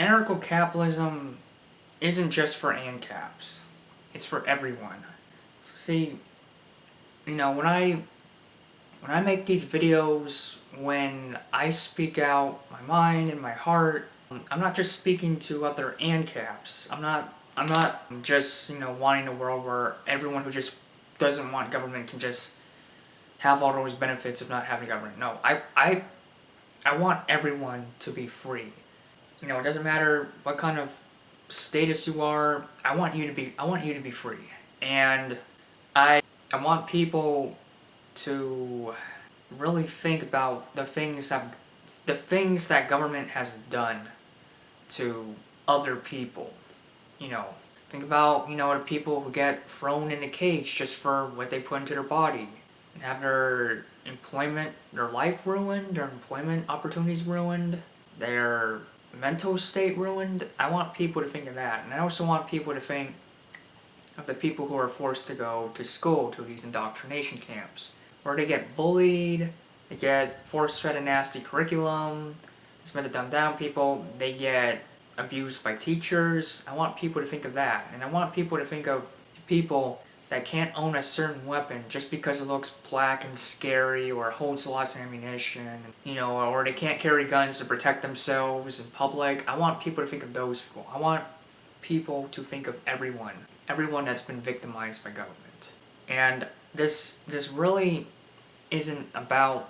anarchocapitalism isn't just for Ancaps. It's for everyone. See, when I make these videos, when I speak out my mind and my heart, I'm not just speaking to other Ancaps. I'm not just, wanting a world where everyone who just doesn't want government can just have all those benefits of not having government. No, I want everyone to be free. It doesn't matter what kind of status you are. I want you to be free. And I want people to really think about the things that government has done to other people. Think about, the people who get thrown in a cage just for what they put into their body and have their life ruined, their employment opportunities ruined, their mental state ruined. I want people to think of that. And I also want people to think of the people who are forced to go to school, to these indoctrination camps, where they get bullied, they get force-fed a nasty curriculum, it's meant to dumb down people, they get abused by teachers. I want people to think of that. And I want people to think of people that can't own a certain weapon just because it looks black and scary or holds lots of ammunition, or they can't carry guns to protect themselves in public. I want people to think of those people. I want people to think of everyone that's been victimized by government. And this really isn't about,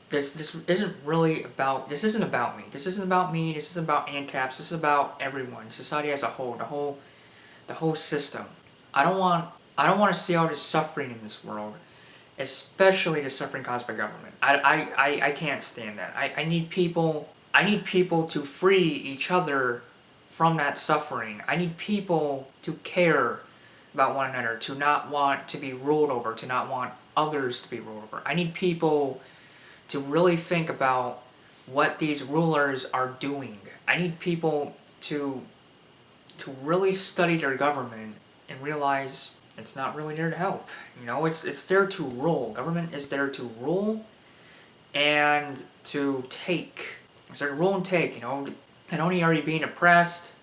this isn't about me. This isn't about me. This isn't about Ancaps. This is about everyone, society as a whole, the whole system. I don't want to see all this suffering in this world, especially the suffering caused by government. I can't stand that. I need people to free each other from that suffering. I need people to care about one another, to not want to be ruled over, to not want others to be ruled over. I need people to really think about what these rulers are doing. I need people to really study their government and realize it's not really there to help. It's there to rule. Government is there to rule and to take. It's there to rule and take, Not only are you being oppressed,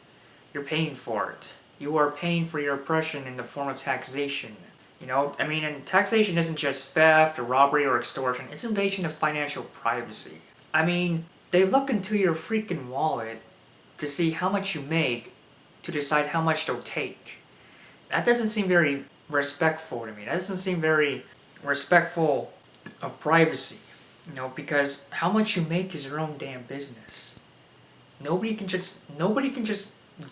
you're paying for it. You are paying for your oppression in the form of taxation. And taxation isn't just theft or robbery or extortion, it's invasion of financial privacy. They look into your freaking wallet to see how much you make to decide how much they'll take. That doesn't seem very respectful to me. That doesn't seem very respectful of privacy. Because how much you make is your own damn business. Nobody can just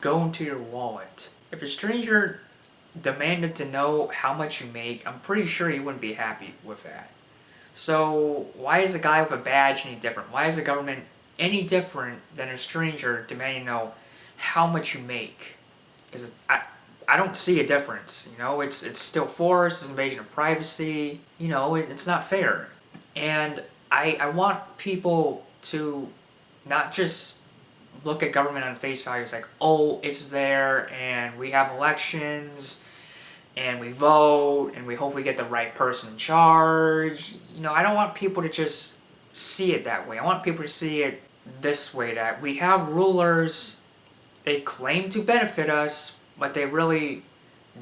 go into your wallet. If a stranger demanded to know how much you make, I'm pretty sure he wouldn't be happy with that. So why is a guy with a badge any different? Why is the government any different than a stranger demanding to know how much you make? Because I don't see a difference. It's still force, it's invasion of privacy. It's not fair. And I want people to not just look at government on face value as like, oh, it's there, and we have elections, and we vote, and we hope we get the right person in charge. I don't want people to just see it that way. I want people to see it this way, that we have rulers, they claim to benefit us, but they really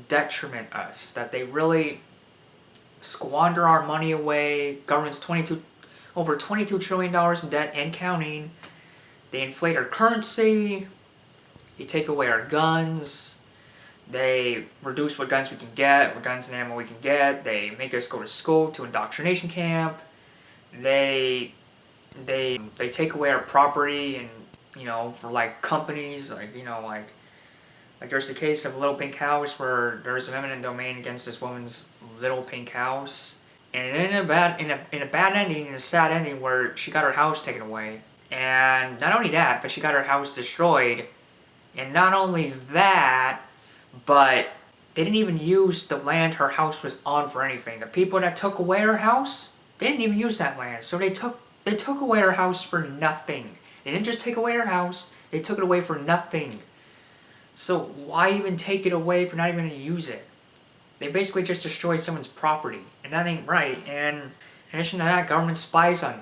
detriment us, that they really squander our money away. Government's over $22 trillion in debt and counting. They inflate our currency, they take away our guns, they reduce what guns we can get, what guns and ammo we can get, they make us go to school, to indoctrination camp, they take away our property, and for like companies, like there's the case of Little Pink House, where there's an eminent domain against this woman's Little Pink House, and it ended in a bad ending, in a sad ending, where she got her house taken away. And not only that, but she got her house destroyed. And not only that, but they didn't even use the land her house was on for anything. The people that took away her house, they didn't even use that land. So they took away her house for nothing. They didn't just take away her house, they took it away for nothing. So why even take it away if you're not even going to use it? They basically just destroyed someone's property. And that ain't right. And in addition to that, government spies on you.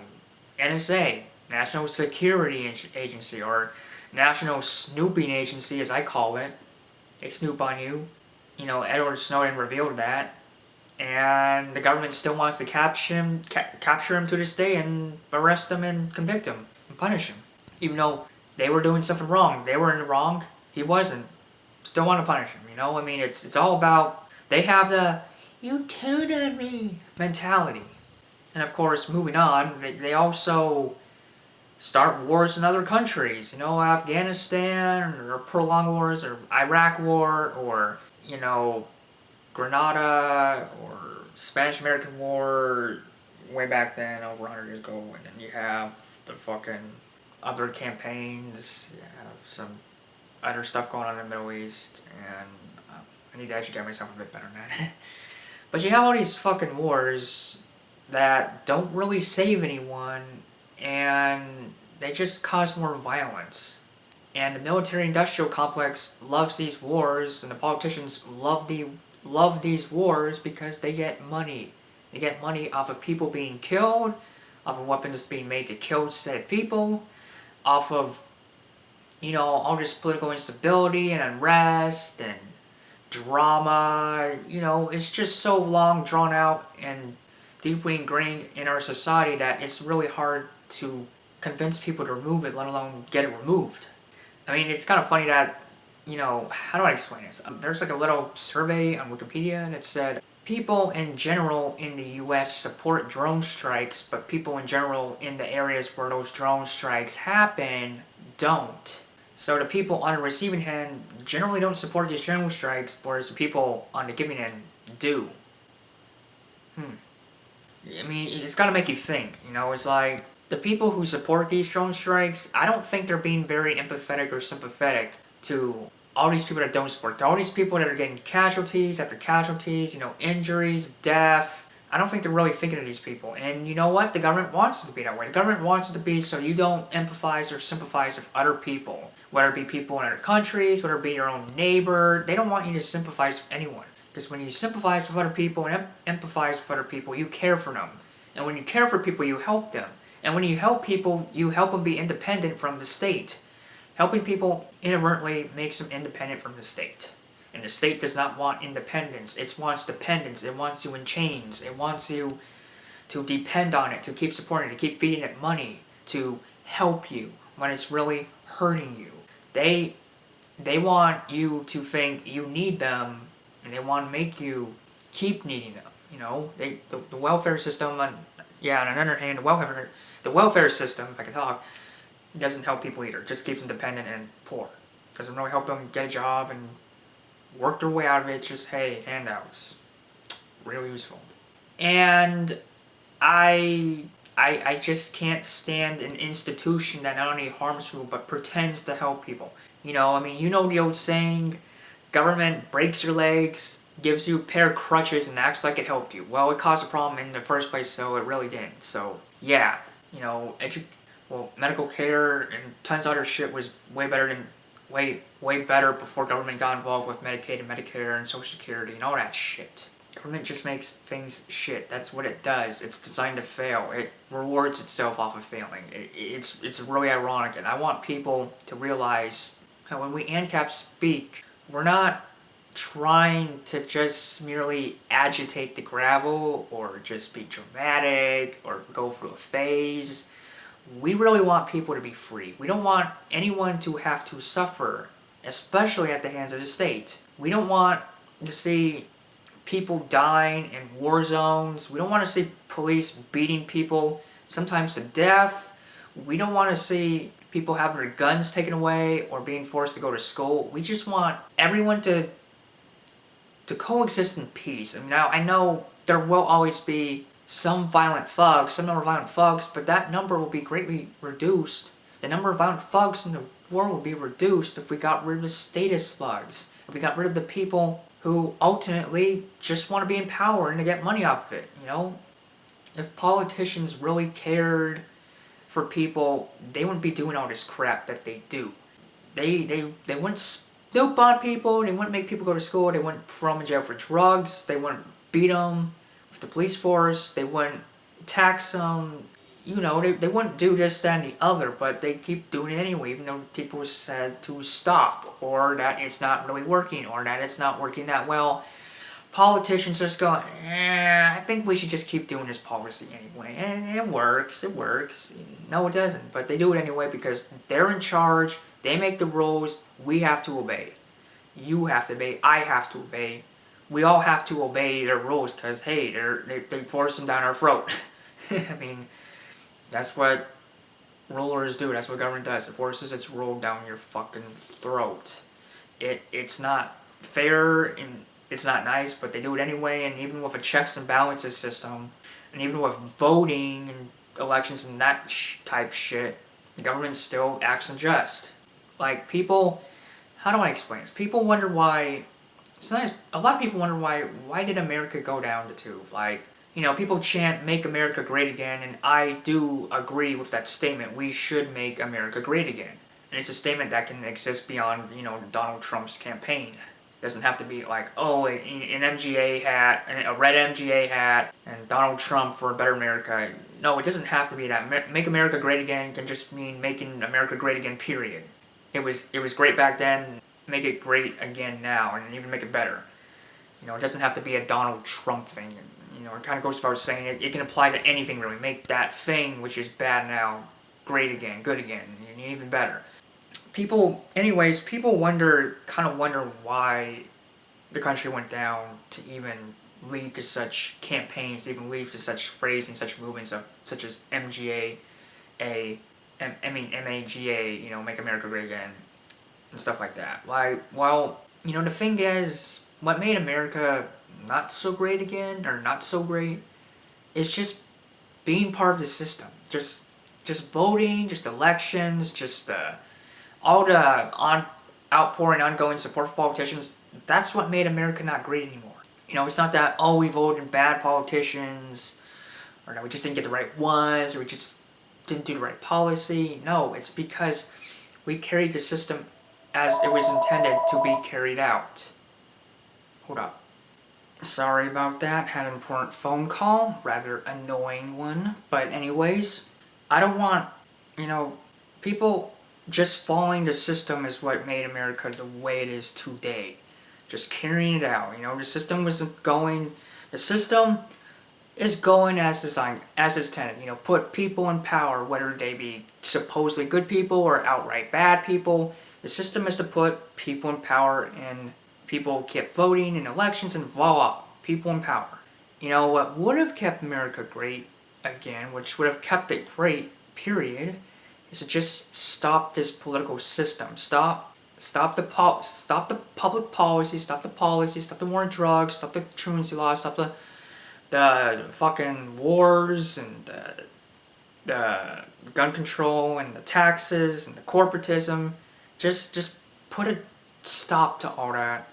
NSA. National Security Agency, or National Snooping Agency, as I call it. They snoop on you. You know, Edward Snowden revealed that. And the government still wants to capture him to this day and arrest him and convict him and punish him. Even though they were doing something wrong. They were in the wrong. He wasn't. Still want to punish him, you know? I mean, it's all about, they have the, you turned on me mentality. And of course, moving on, they also start wars in other countries. You know, Afghanistan, or prolonged wars, or Iraq war, or, you know, Grenada, or Spanish-American War, way back then, over 100 years ago. And then you have the fucking other campaigns. You have some other stuff going on in the Middle East, and I need to educate myself a bit better than that. But you have all these fucking wars that don't really save anyone, and they just cause more violence. And the military-industrial complex loves these wars, and the politicians love these wars because they get money. They get money off of people being killed, off of weapons being made to kill said people, off of, you know, all this political instability and unrest and drama. You know, it's just so long drawn out and deeply ingrained in our society that it's really hard to convince people to remove it, let alone get it removed. I mean, it's kind of funny that, you know, how do I explain this? There's like a little survey on Wikipedia, and it said, people in general in the US support drone strikes, but people in general in the areas where those drone strikes happen don't. So the people on the receiving end generally don't support these drone strikes, whereas the people on the giving end do. I mean, it's gotta make you think, you know, it's like, the people who support these drone strikes, I don't think they're being very empathetic or sympathetic to all these people that don't support. All these people that are getting casualties after casualties, you know, injuries, death. I don't think they're really thinking of these people. And you know what? The government wants it to be that way. The government wants it to be so you don't empathize or sympathize with other people. Whether it be people in other countries, whether it be your own neighbor. They don't want you to sympathize with anyone. Because when you sympathize with other people and empathize with other people, you care for them. And when you care for people, you help them. And when you help people, you help them be independent from the state. Helping people inadvertently makes them independent from the state. And the state does not want independence. It wants dependence. It wants you in chains. It wants you to depend on it, to keep supporting it, to keep feeding it money, to help you when it's really hurting you. They want you to think you need them, and they want to make you keep needing them. You know, the welfare system, on the other hand, the welfare system, if I can talk, doesn't help people either. It just keeps them dependent and poor. Doesn't really help them get a job and work their way out of it. Just, hey, handouts. Real useful. And I just can't stand an institution that not only harms people, but pretends to help people. You know, I mean, you know the old saying, government breaks your legs, gives you a pair of crutches, and acts like it helped you. Well, it caused a problem in the first place, so it really didn't. So, yeah, you know, medical care and tons of other shit was way better before government got involved with Medicaid and Medicare and Social Security and all that shit. Government just makes things shit. That's what it does. It's designed to fail. It rewards itself off of failing. It's really ironic, and I want people to realize that when we Ancaps speak, we're not trying to just merely agitate the gravel or just be dramatic or go through a phase. We really want people to be free. We don't want anyone to have to suffer, especially at the hands of the state. We don't want to see people dying in war zones. We don't want to see police beating people, sometimes to death. We don't want to see people having their guns taken away or being forced to go to school. We just want everyone to coexist in peace. And now I know there will always be some number of violent thugs, but that number will be greatly reduced. The number of violent thugs in the world will be reduced if we got rid of the status thugs. If we got rid of the people who ultimately just want to be in power and to get money off of it, you know? If politicians really cared for people, they wouldn't be doing all this crap that they do. They wouldn't snoop on people, they wouldn't make people go to school, they wouldn't throw them in jail for drugs, they wouldn't beat them with the police force, they wouldn't tax them. you know, they wouldn't do this, that, and the other, but they keep doing it anyway, even though people said to stop, or that it's not really working, or that it's not working that well. Politicians just go, I think we should just keep doing this policy anyway. And it works. No, it doesn't. But they do it anyway because they're in charge. They make the rules. We have to obey. You have to obey. I have to obey. We all have to obey their rules because, hey, they force them down our throat. I mean, that's what rulers do. That's what government does. It forces its rule down your fucking throat. It's not fair and it's not nice, but they do it anyway. And even with a checks and balances system, and even with voting and elections and that type shit, the government still acts unjust. Like, people, how do I explain this? People wonder why, a lot of people wonder why did America go down to two? Like, you know, people chant, make America great again, and I do agree with that statement. We should make America great again. And it's a statement that can exist beyond, you know, Donald Trump's campaign. It doesn't have to be like, oh, an MGA hat, a red MGA hat, and Donald Trump for a better America. No, it doesn't have to be that. Make America great again can just mean making America great again, period. It was great back then, make it great again now, and even make it better. You know, it doesn't have to be a Donald Trump thing. You know, it kind of goes as far as saying it can apply to anything really. Make that thing, which is bad now, great again, good again, and even better. People kind of wonder why the country went down to even lead to such campaigns, to even lead to such phrasing, such movements such as MAGA, you know, make America great again, and stuff like that. Like, well, you know, the thing is, what made America not so great again, or not so great, is just being part of the system. Just voting, just elections, just all the outpouring, ongoing support for politicians. That's what made America not great anymore. You know, it's not that, oh, we voted bad politicians, or no, we just didn't get the right ones, or we just didn't do the right policy. No, it's because we carried the system as it was intended to be carried out. Hold up. Sorry about that, had an important phone call, rather annoying one. But anyways, I don't want, you know, people just following the system is what made America the way it is today. Just carrying it out, you know, the system is going as designed, as it's intended, you know, put people in power, whether they be supposedly good people or outright bad people. The system is to put people in power, and people kept voting in elections, and voila, people in power. You know, what would have kept America great again, which would have kept it great, period, is to just stop this political system. Stop the public policy, stop the war on drugs, stop the truancy laws, stop the fucking wars and the gun control and the taxes and the corporatism. Just put a stop to all that.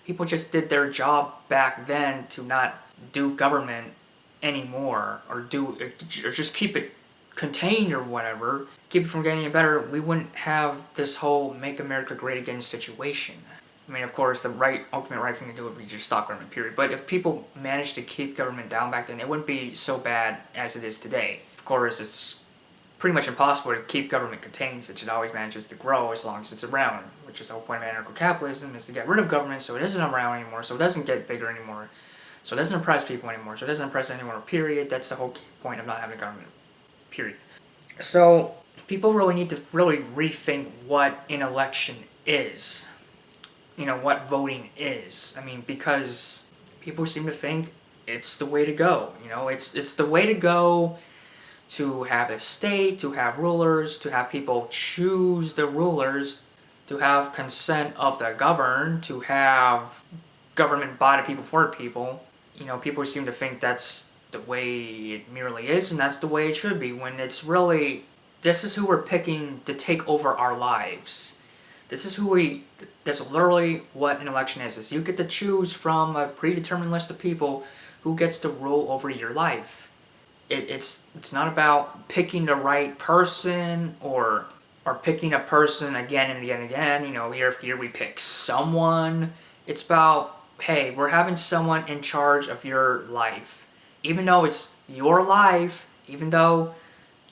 People just did their job back then to not do government anymore, or just keep it contained or whatever, keep it from getting any better. We wouldn't have this whole make America great again situation. I mean, of course, the ultimate right thing to do would be just stop government, period. But if people managed to keep government down back then, it wouldn't be so bad as it is today. Of course, it's pretty much impossible to keep government contained, since it always manages to grow as long as it's around, which is the whole point of anarchocapitalism, is to get rid of government so it isn't around anymore, so it doesn't get bigger anymore, so it doesn't oppress people anymore, so it doesn't oppress anyone, period. That's the whole point of not having a government, period. So people really need to rethink what an election is. You know, what voting is. I mean, because people seem to think it's the way to go. You know, it's the way to go to have a state, to have rulers, to have people choose the rulers, to have consent of the governed, to have government by the people for the people. You know, people seem to think that's the way it merely is, and that's the way it should be, when it's really, this is who we're picking to take over our lives. That's literally what an election is you get to choose from a predetermined list of people who gets to rule over your life. It's not about picking the right person, or picking a person again and again and again, you know, year after year we pick someone. It's about, hey, we're having someone in charge of your life. Even though it's your life, even though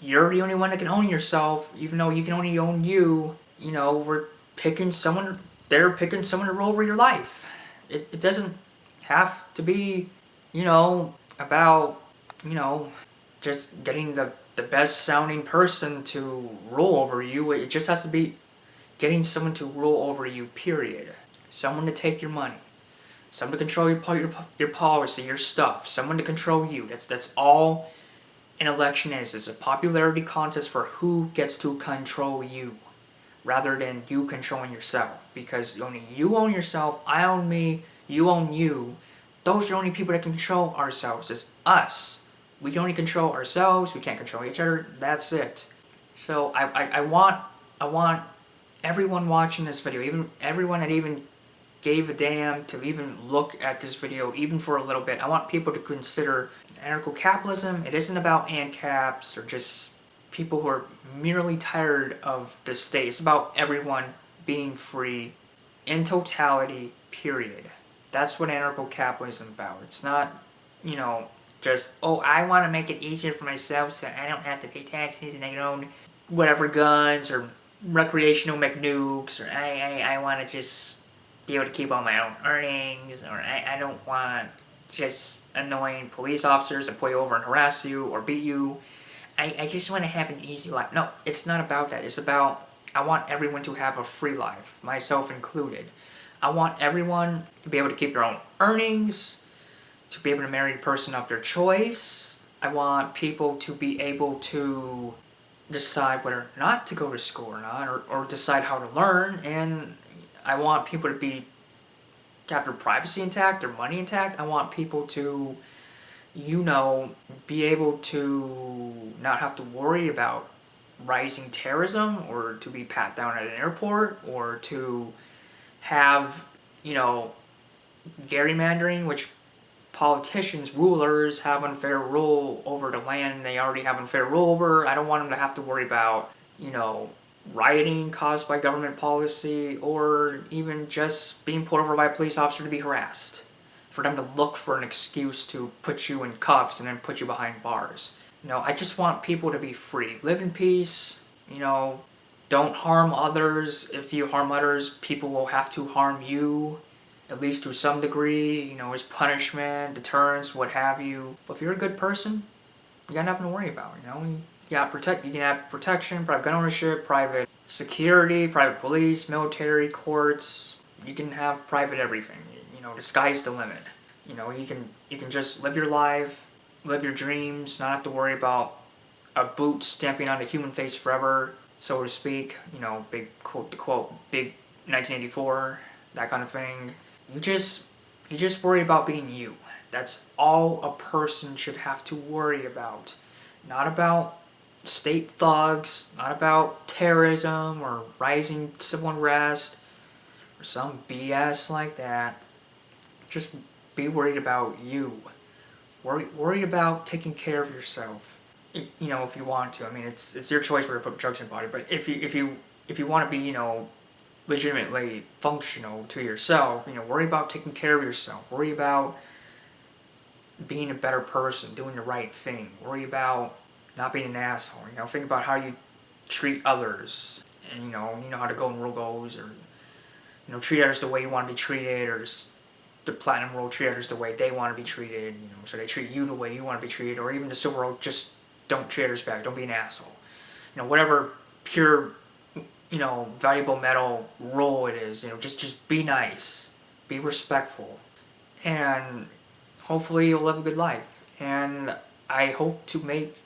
you're the only one that can own yourself, even though you can only own you. You know, they're picking someone to rule over your life. It doesn't have to be, you know, about, you know, just getting the best sounding person to rule over you. It just has to be getting someone to rule over you, period. Someone to take your money. Someone to control your policy, your stuff. Someone to control you. That's all an election is. It's a popularity contest for who gets to control you, rather than you controlling yourself. Because only you own yourself, I own me, you own you. Those are the only people that can control ourselves. It's us. We can only control ourselves, we can't control each other, that's it. So I want everyone watching this video, even everyone that even gave a damn to even look at this video, even for a little bit, I want people to consider anarcho-capitalism. It isn't about Ancaps or just people who are merely tired of the state. It's about everyone being free in totality, period. That's what anarcho-capitalism is about. It's not, you know, just, oh, I want to make it easier for myself so I don't have to pay taxes and I can own whatever guns or recreational nukes, or I want to just be able to keep all my own earnings, or I don't want just annoying police officers that pull you over and harass you or beat you. I just want to have an easy life. No, it's not about that. It's about, I want everyone to have a free life, myself included. I want everyone to be able to keep their own earnings, to be able to marry the person of their choice. I want people to be able to decide whether or not to go to school or not, or decide how to learn. And I want people to have their privacy intact, their money intact. I want people to, you know, be able to not have to worry about rising terrorism, or to be pat down at an airport, or to have, you know, gerrymandering, which politicians, rulers have unfair rule over the land they already have unfair rule over. I don't want them to have to worry about, you know, rioting caused by government policy, or even just being pulled over by a police officer to be harassed. For them to look for an excuse to put you in cuffs and then put you behind bars. You know, I just want people to be free. Live in peace, you know, don't harm others. If you harm others, people will have to harm you, at least to some degree, you know, as punishment, deterrence, what have you. But if you're a good person, you got nothing to worry about, you know. You can have protection, private gun ownership, private security, private police, military, courts. You can have private everything. You know, the sky's the limit. You know, you can just live your life, live your dreams, not have to worry about a boot stamping on a human face forever, so to speak. You know, big quote to quote, big 1984, that kind of thing. You just worry about being you. That's all a person should have to worry about. Not about state thugs, not about terrorism or rising civil unrest or some BS like that. Just be worried about you. Worry about taking care of yourself. You know, if you want to. I mean, it's your choice where to put drugs in your body. But if you want to be, you know, legitimately functional to yourself, you know, worry about taking care of yourself. Worry about being a better person, doing the right thing. Worry about not being an asshole. You know, think about how you treat others, and you know how the golden rule goes, or you know, treat others the way you want to be treated, or just the platinum rule, treat others the way they want to be treated. You know, so they treat you the way you want to be treated, or even the silver rule, just don't treat others bad. Don't be an asshole. You know, whatever pure, you know, valuable metal rule it is. You know, just be nice, be respectful, and hopefully you'll live a good life. And I hope to make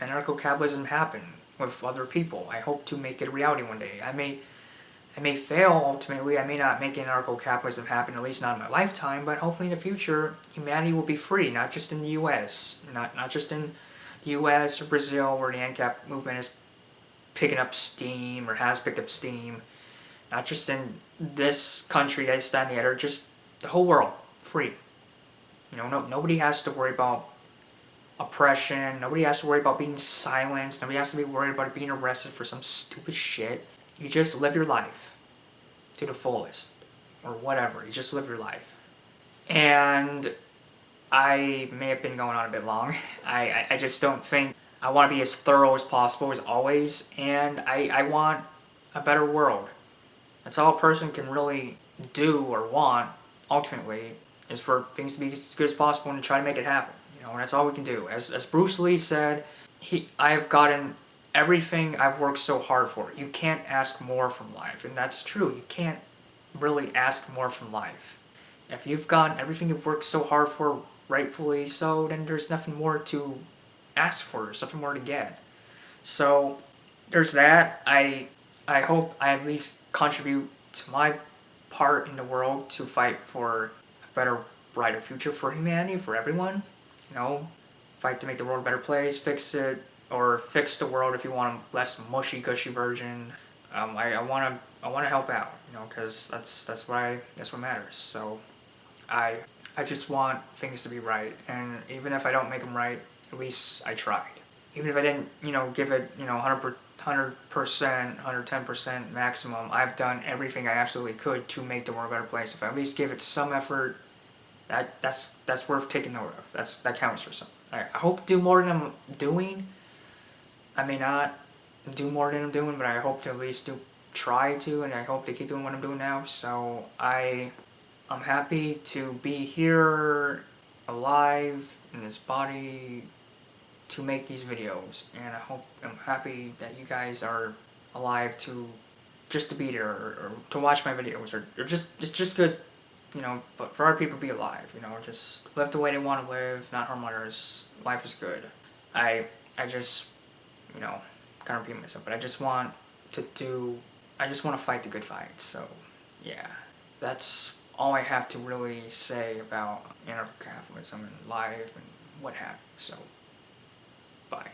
anarcho-capitalism happen with other people. I hope to make it a reality one day. I may fail ultimately. I may not make anarcho-capitalism happen, at least not in my lifetime, but hopefully in the future humanity will be free, not just in the US. Not just in the US or Brazil, where the Ancap movement is picking up steam or has picked up steam. Not just in this country, that, that, and the other, just the whole world, free. You know, nobody has to worry about oppression. Nobody has to worry about being silenced. Nobody has to be worried about being arrested for some stupid shit. You just live your life to the fullest, or whatever. You just live your life. And I may have been going on a bit long. I just don't think I want to be as thorough as possible, as always, and I want a better world. That's all a person can really do or want, ultimately, is for things to be as good as possible and to try to make it happen. And that's all we can do. As Bruce Lee said, I have gotten everything I've worked so hard for. You can't ask more from life, and that's true. You can't really ask more from life. If you've gotten everything you've worked so hard for, rightfully so, then there's nothing more to ask for. There's nothing more to get. So there's that. I hope I at least contribute to my part in the world to fight for a better, brighter future for humanity, for everyone. Fight to make the world a better place, fix it, or fix the world if you want a less mushy gushy version. I want to help out, because that's what matters. So I just want things to be right, and even if I don't make them right, at least I tried. Even if I didn't, give it, 100%, 110% maximum, I've done everything I absolutely could to make the world a better place. If I at least give it some effort, that's worth taking note of. That counts for something. I hope to do more than I'm doing. I may not do more than I'm doing, but I hope to at least try to, and I hope to keep doing what I'm doing now. So I'm happy to be here, alive, in this body, to make these videos, and I'm happy that you guys are alive just to be there, or to watch my videos, or it's just good, but for other people to be alive, just live the way they want to live, not harm others. Life is good. I just, kind of repeat myself, but I just want to fight the good fight. So yeah, that's all I have to really say about anarchocapitalism and life and what have you. So bye.